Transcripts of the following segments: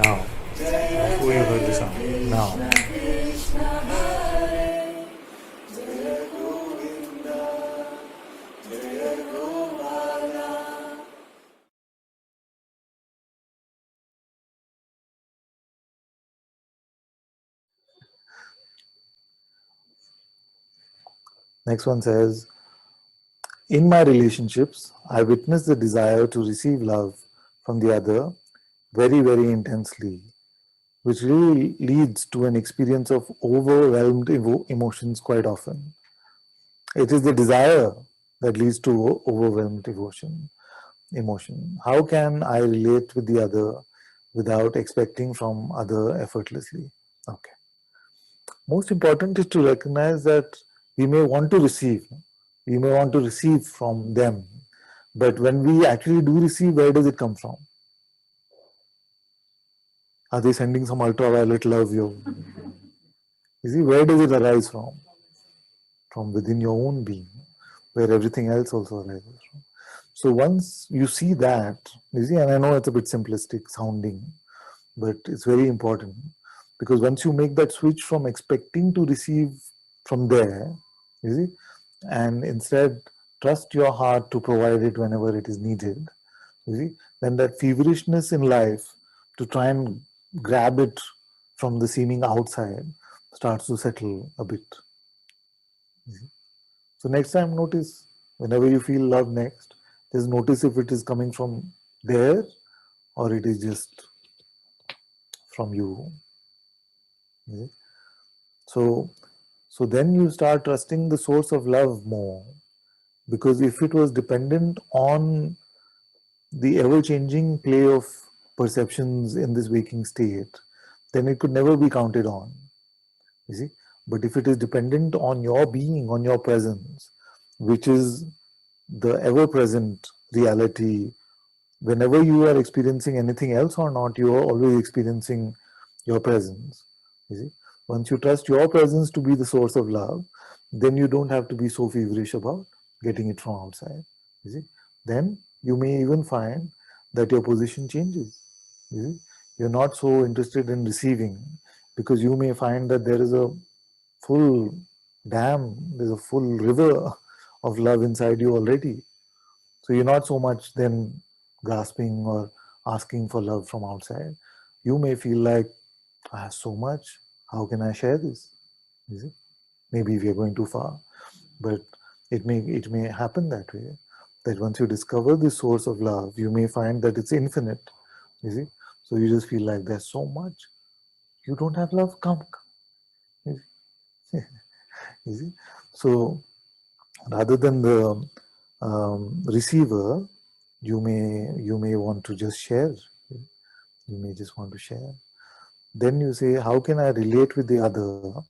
now. Before you heard the sound, now. Next one says, in my relationships, I witness the desire to receive love from the other very, very intensely, which really leads to an experience of overwhelmed emotions quite often. It is the desire that leads to overwhelmed emotion. How can I relate with the other without expecting from other effortlessly? Okay. Most important is to recognize that we may want to receive. We may want to receive from them. But when we actually do receive, where does it come from? Are they sending some ultraviolet love? You see, where does it arise from? From within your own being, where everything else also arises from. So once you see that, you see, and I know it's a bit simplistic sounding, but it's very important, because once you make that switch from expecting to receive from there, you see, and instead trust your heart to provide it whenever it is needed, you see, then that feverishness in life to try and grab it from the seeming outside starts to settle a bit. So next time, notice whenever you feel love next, just notice if it is coming from there or it is just from you. Okay? So, so then you start trusting the source of love more, because if it was dependent on the ever-changing play of perceptions in this waking state, then it could never be counted on. You see, but if it is dependent on your being, on your presence, which is the ever-present reality, whenever you are experiencing anything else or not, you are always experiencing your presence. You see, once you trust your presence to be the source of love, then you don't have to be so feverish about getting it from outside. You see, then you may even find that your position changes. You see, you're not so interested in receiving, because you may find that there is a full dam, there's a full river of love inside you already. So you're not so much then grasping or asking for love from outside. You may feel like, I have so much, how can I share this? Is it? Maybe we are going too far, but it may happen that way. That once you discover the source of love, you may find that it's infinite. You see, so you just feel like there's so much. You don't have love, come. You see, so rather than the receiver, you may want to just share. You may just want to share. Then you say, how can I relate with the other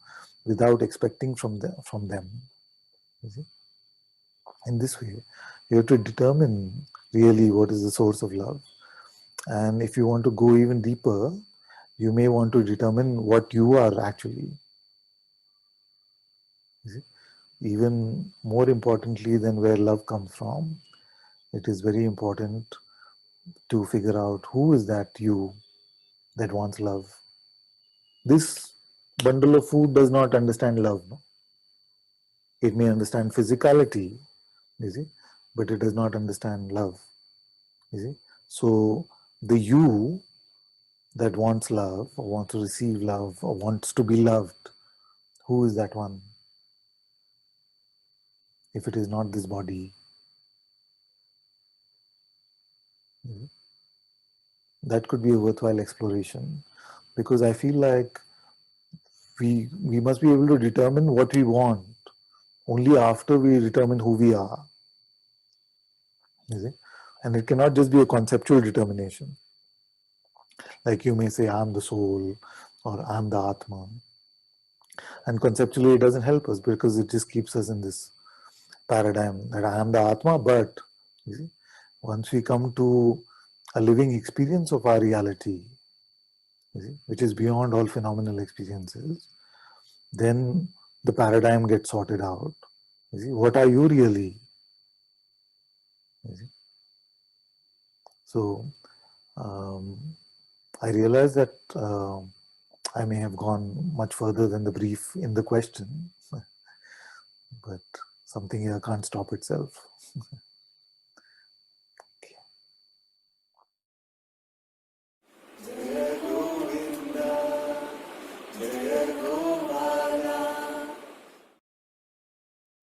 without expecting from them? You see? In this way, you have to determine really what is the source of love. And if you want to go even deeper, you may want to determine what you are actually. You see? Even more importantly than where love comes from, it is very important to figure out who is that you that wants love. This bundle of food does not understand love. No? It may understand physicality, you see, but it does not understand love. You see, so the you that wants love or wants to receive love or wants to be loved, who is that one? If it is not this body, that could be a worthwhile exploration, because I feel like we must be able to determine what we want only after we determine who we are. You see, and it cannot just be a conceptual determination. Like you may say, I'm the soul or I'm the Atma. And conceptually, it doesn't help us because it just keeps us in this paradigm that I am the Atma. But you see, once we come to a living experience of our reality, you see, which is beyond all phenomenal experiences, then the paradigm gets sorted out. You see, what are you really? You see? So, um, I realize that I may have gone much further than the brief in the question, but something here can't stop itself.